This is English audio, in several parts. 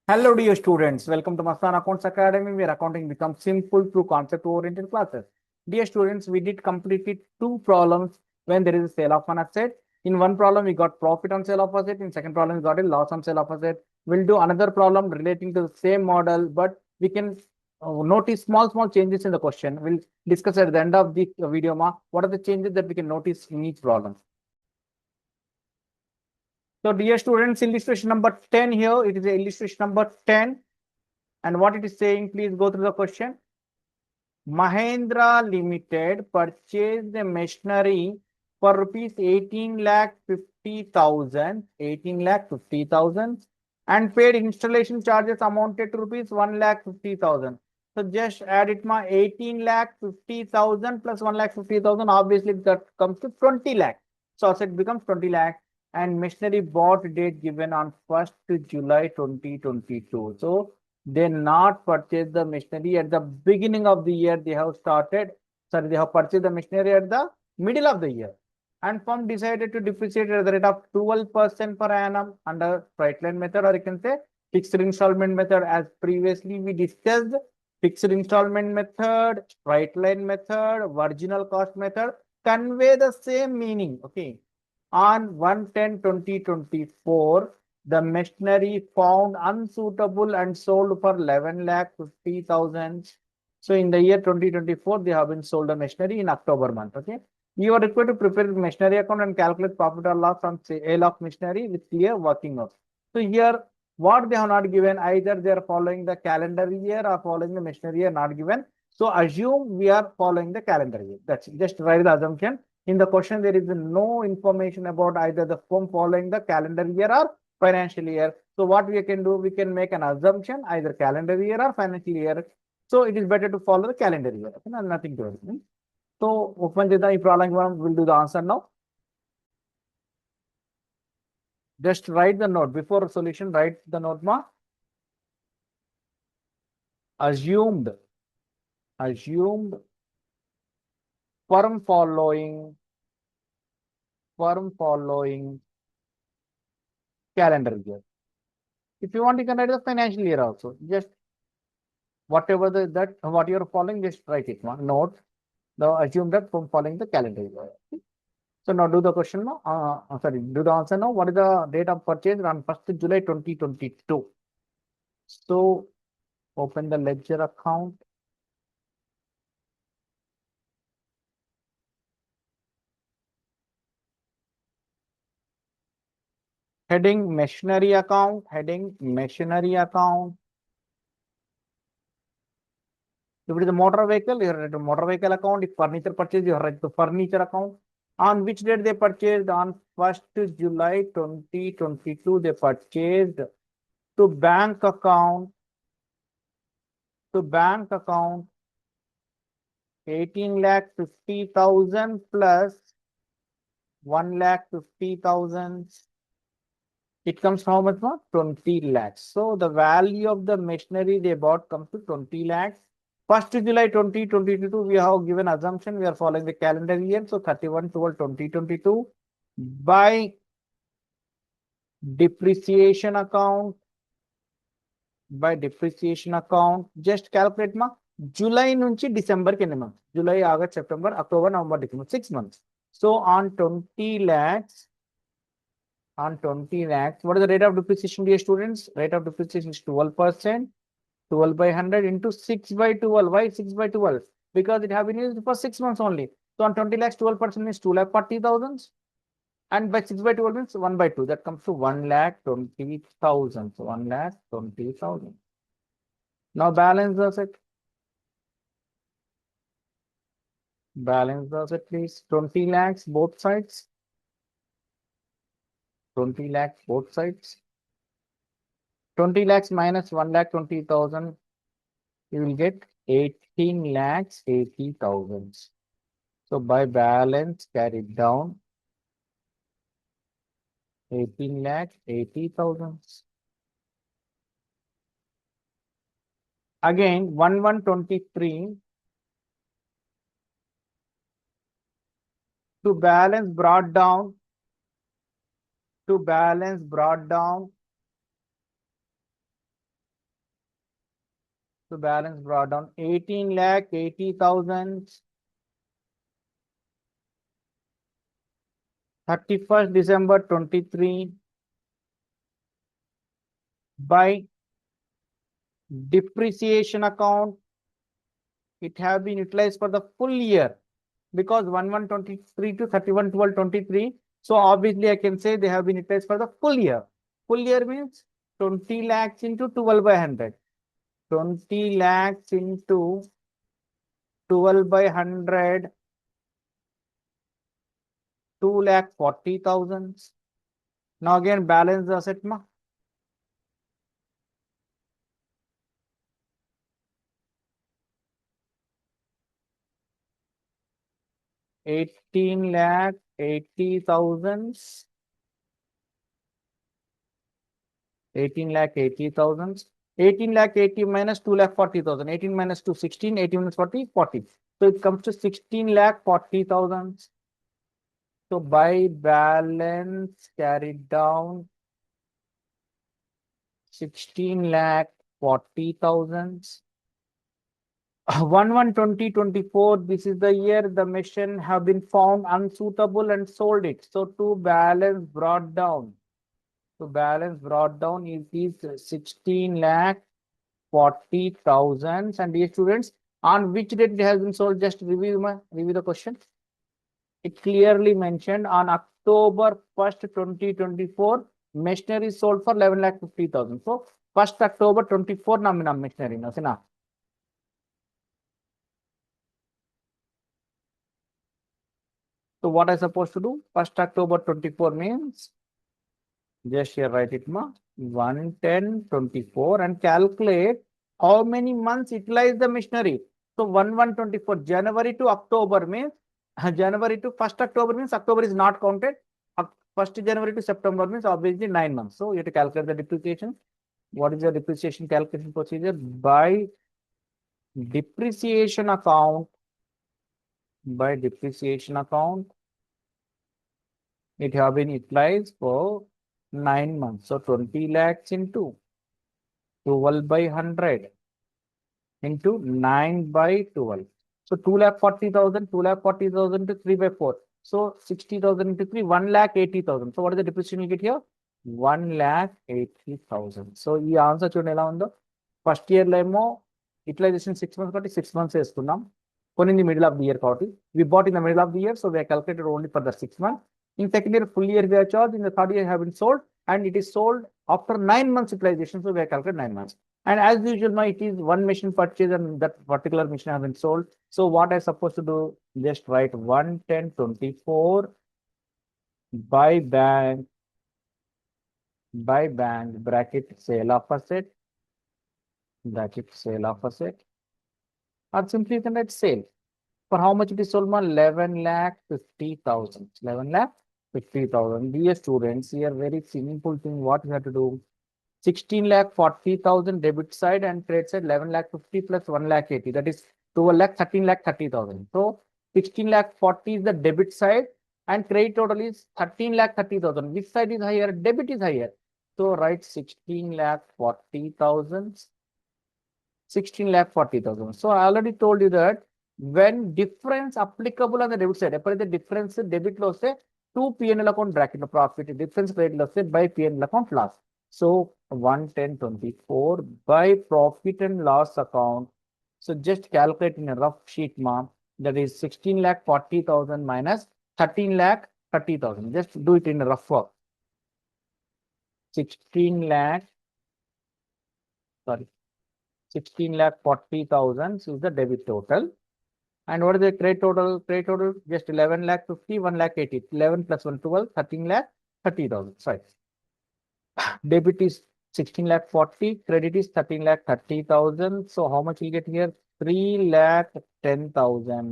Hello, dear students. Welcome to Mastan Accounts Academy, where accounting becomes simple through concept-oriented classes. Dear students, we did completed two problems when there is a sale of an asset. In one problem, we got profit on sale of asset. In second problem, we got a loss on sale of asset. We'll do another problem relating to the same model, but we can notice small changes in the question. We'll discuss at the end of the video. What are the changes that we can notice in each problem? So, dear students, illustration number 10 here, it is a illustration number 10. And what it is saying, please go through the question. Mahendra Limited purchased the machinery for rupees 18,50,000, 18,50,000 and paid installation charges amounted to rupees 1,50,000. So just add it 18,50,000 plus 1,50,000. Obviously that comes to 20 lakh. So asset becomes 20 lakh and machinery bought date given on 1st July 2022. So they not purchased the machinery at the beginning of the year. They have purchased the machinery at the middle of the year. And firm decided to depreciate at the rate of 12% per annum under straight line method, or you can say fixed installment method. As previously we discussed, fixed installment method, straight line method, marginal cost method convey the same meaning. Okay. On 1/10/2024, the machinery found unsuitable and sold for 11,50,000. So in the year 2024, they have been sold the machinery in October month. Okay. You are required to prepare the machinery account and calculate profit or loss on sale of machinery with clear working notes. So here, what they have not given, either they are following the calendar year or following the machinery year not given. So assume we are following the calendar year. That's it. Just write the assumption. In the question, there is no information about either the firm following the calendar year or financial year. So what we can do, we can make an assumption either calendar year or financial year. So it is better to follow the calendar year. Okay, nothing to it. So open the problem, we'll do the answer now. Just write the note before solution. Write the note, assumed firm following calendar year. If you want, you can write the financial year also. Just whatever what you're following, just write it. Note the assume that from following the calendar year. So now do the question now. Do the answer now. What is the date of purchase on 1st July 2022? So open the ledger account. Heading machinery account. Heading machinery account. If it is a motor vehicle, you write the motor vehicle account. If furniture purchase, you write the furniture account. On which date they purchased? On 1st July 2022, they purchased to bank account 18,50,000 plus 1,50,000. It comes to how much more? 20 lakhs. So the value of the machinery they bought comes to 20 lakhs. 1st July 2022, we have given assumption we are following the calendar year. So 31/12/2022 by depreciation account. Just calculate July nunchi December ke month. July, August, September, October, November, December, 6 months. So on 20 lakhs, what is the rate of depreciation, dear students? Rate of depreciation is 12%. 12 by 100 into 6 by 12. Why 6 by 12? Because it has been used for 6 months only. So on 20 lakhs, 12% is 2,40,000. And by 6 by 12 means 1 by 2. That comes to 1,20,000. So 1,20,000. Now balance the asset. Balance the asset, please. 20 lakhs both sides. 20 lakhs both sides. 20 lakhs minus 1,20,000. You will get 18,80,000. So by balance, carry it down. 18,80,000. Again, 1,123. To balance brought down. So balance brought down 18 lakh 80,000. 31st December 23 by depreciation account. It have been utilized for the full year because 1123 to 31/12/23. So obviously I can say they have been utilized for the full year. Full year means 20 lakhs into 12 by 100. 20 lakhs into 12 by 100, 2,40,000. Now again balance the asset ma. 18 lakh 80,000. 18 lakh 80,000. 18 lakh 80 minus 2 lakh 40,000. 18 minus 2, 16. 18 minus 40, 40. So it comes to 16 lakh 40,000. So by balance carried down 16 lakh 40,000. 1/1/2024, this is the year the machine have been found unsuitable and sold it. So to balance brought down. So balance brought down is 16 lakh 40,000. And dear students, on which date it has been sold? Just review the question. It clearly mentioned on October 1st, 2024, machinery is sold for 11,50,000. So 1st October 24 namina machinery na. So what I supposed to do? 1st October 24 means just here write it ma 1/10/24 and calculate how many months utilize the machinery. So 1/1/24 January to October means January to 1st October means October is not counted. 1st January to September means obviously 9 months. So you have to calculate the depreciation. What is the depreciation calculation procedure? By depreciation account, it have been utilized for 9 months. So 20 lakhs into 12 by 100 into 9 by 12. So 2,40,000, 2,40,000 to 3 by 4. So 60,000 into 3, 1,80,000. So what is the depreciation you get here? 1,80,000. So ఈ answer చూడండి ఎలా ఉందో. First year లో ఏమో utilisation 6 months కాబట్టి 6 months వేసుకున్నాం. కొన్ని in the middle of the year కాబట్టి we bought in the middle of the year, so we are calculated only for the 6 months. In second year full year we are charged. In the third year have been sold and it is sold after 9 months utilization, so we are calculated 9 months. And as usual, it is one machine purchase and that particular machine have been sold. So what I supposed to do? Just write 1/10/24 by bank bracket sale of asset or simply you can write sale. For how much it is sold? 11,50,000. 11,50,000. Dear students, here very simple thing. What you have to do? 16,40,000 debit side and credit side 11,50,000 plus 1,80,000. That is 12 lakh 13,30,000. So 16,40,000 is the debit side and credit total is 13,30,000. Which side is higher? Debit is higher. So write 16,40,000. 16,40,000. So I already told you that when difference applicable on the debit side, the difference debit loss say 2 P&L account bracket profit, difference credit loss by P&L account loss. So 1/10/24 by profit and loss account. So just calculate in a rough sheet, ma'am. That is 16,40,000 minus 13,30,000. Just do it in a rough work. 16,40,000 is the debit total. And what is the credit total? Credit total just 11,50,000, 1,80,000. 11 plus 1, 12, 13,30,000. Sorry. Debit is 16,40,000, credit is 13,30,000. So how much you get here? 3,10,000.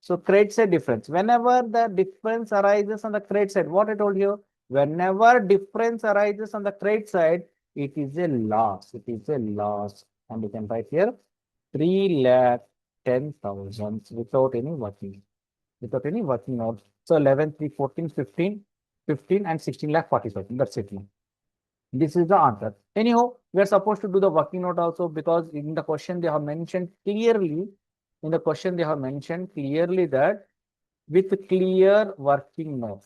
So credit side difference. Whenever the difference arises on the credit side, what I told you, whenever difference arises on the credit side, it is a loss. It is a loss. And you can write here 3,10,000 without any working. So 11, 3, 14, 15, 15 and 16,40,000. That's it. This is the answer. Anyhow, we are supposed to do the working note also, because in the question they have mentioned clearly, that with clear working note,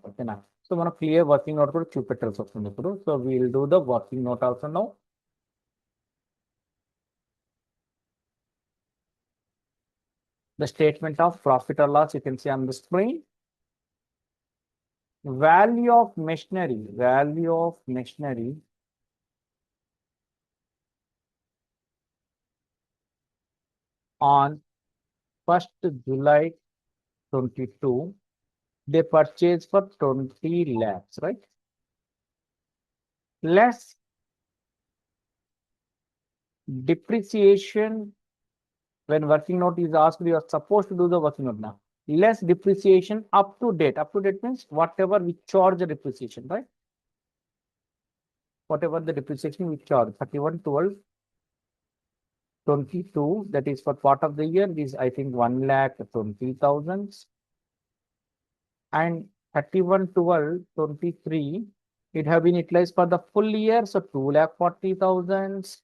okay now. So మనం clear working note కూడా చూపెట్టాల్సి వస్తుంది ఇప్పుడు. So we will do the working note also now. The statement of profit or loss you can see on the screen. Value of machinery on 1st July 22, they purchase for 20 lakhs, right? Less depreciation. When working note is asked, you are supposed to do the working note now. Less depreciation up to date. Up to date means whatever we charge the depreciation, right? Whatever the depreciation we charge, 31, 12, 22, that is for part of the year, is I think 1,20,000. And 31, 12, 23, it have been utilized for the full year, so 2,40,000.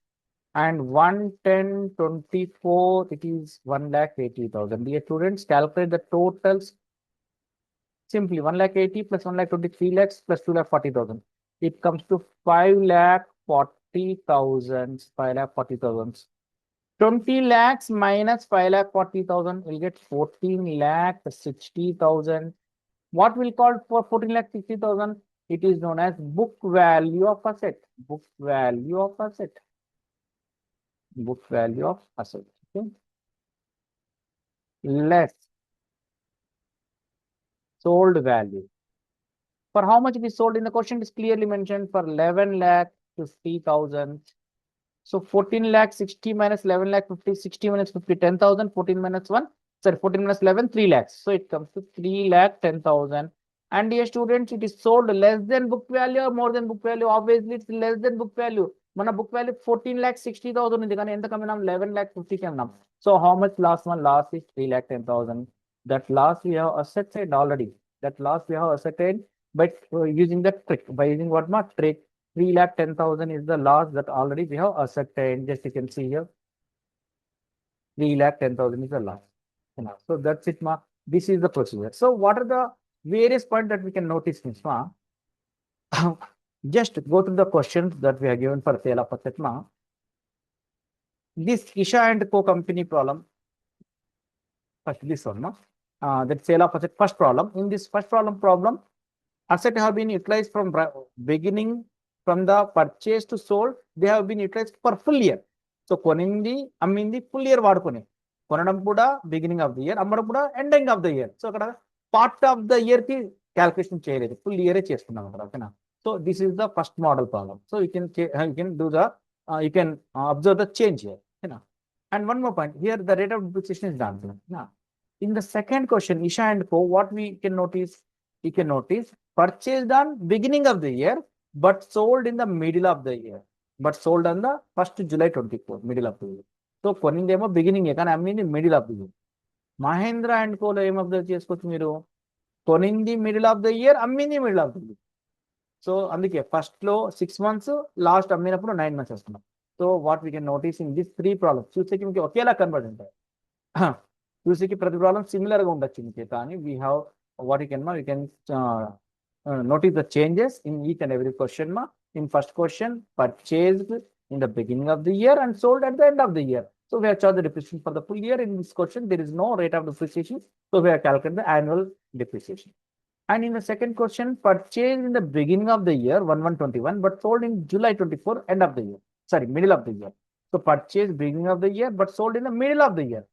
And 110/24, it is 1,80,000. Dear students, calculate the totals simply. 1,80,000 plus 1,23 lakhs plus 2,40,000. It comes to 5,40,000. 5,40,000. 20 lakhs minus 5,40,000 will get 14,60,000. What will call for 14,60,000? It is known as book value of asset. Book value of asset. Book value of asset. Okay. Less sold value. For how much it is sold in the question is clearly mentioned, for 11,50,000. So 14 lakh 60 minus 11 lakh 50, 60 minus 50, 10,000, 14 minus 1, sorry, 14 minus 11, 3 lakhs. So it comes to 3,10,000. And dear students, it is sold less than book value or more than book value. Obviously, it's less than book value. Mana book value 14,60,000 ఉంది కానీ ఎంత కమ్మినాం 11,50,000 కమ్మినాం. So how much loss? One loss is 3,10,000. That loss we have ascertained already. That loss we have ascertained by using the trick. By using what ma trick? 3,10,000 is the loss that already we have ascertained. Just you can see here. 3,10,000 is the loss. So that's it, ma. This is the procedure. So what are the various points that we can notice, ma? Just go through the questions that we are given for sale of asset, ma. This Isha and Co company problem. First, this one, ma. That sale of asset first problem. In this first problem, asset have been utilized from beginning, from the purchase to sold, they have been utilized for full year. So కొనింది అమ్మింది full year వాడుకొని, కొనడం కూడా beginning of the year, అమ్మడం కూడా ending of the year. So అక్కడ part of the year కి calculation చేయలేదు, full year చేసుకున్నాం అక్కడ. ఓకేనా? So this is the first model problem. So you can do the you can observe the change here. ఓకేనా? And one more point here, the rate of depreciation is done. Now in the second question, Isha and Co, what we can notice, you can notice purchased on beginning of the year but sold in the middle of the year, but sold on the 1st July 24, middle of the year. So కొనిందేమో beginning కానీ అమ్మింది middle of the year. Mahendra and కోలో ఏం observe చేసుకోవచ్చు మీరు, కొనింది middle of the year, అమ్మింది middle of the year. So అందుకే first లో 6 months, లాస్ట్ అమ్మినప్పుడు 9 months వస్తున్నాం. So what we can notice in this 3 problems, చూసేకి మీకు ఒకేలా కన్వర్ట్ ఉంటాయి. చూసేకి ప్రతి ప్రాబ్లం సిమిలర్ గా ఉండొచ్చు మీకు, కానీ we have what you can notice the changes in each and every question. In first question, purchased in the beginning of the year and sold at the end of the year. So we have charged the depreciation for the full year. In this question, there is no rate of depreciation. So we have calculated the annual depreciation. And in the second question, purchased in the beginning of the year, 1/1/21, but sold in July 24, end of the year. Sorry, middle of the year. So purchased beginning of the year, but sold in the middle of the year.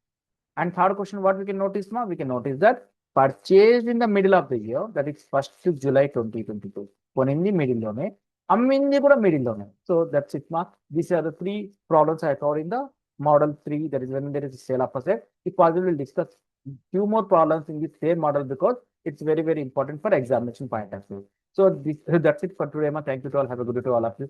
And third question, what we can notice, ma? We can notice that purchased in the middle of the year, that is 1st July 2022. కొనింది middle లోనే, అమ్మింది కూడా middle లోనే. So that's it, ma. These are the 3 problems I thought in the model 3, that is when there is a sale of asset. If possible, we'll discuss few more problems in this same model because it's very, very important for examination point of view. So that's it for today, ma. Thank you to all. Have a good day to all of you.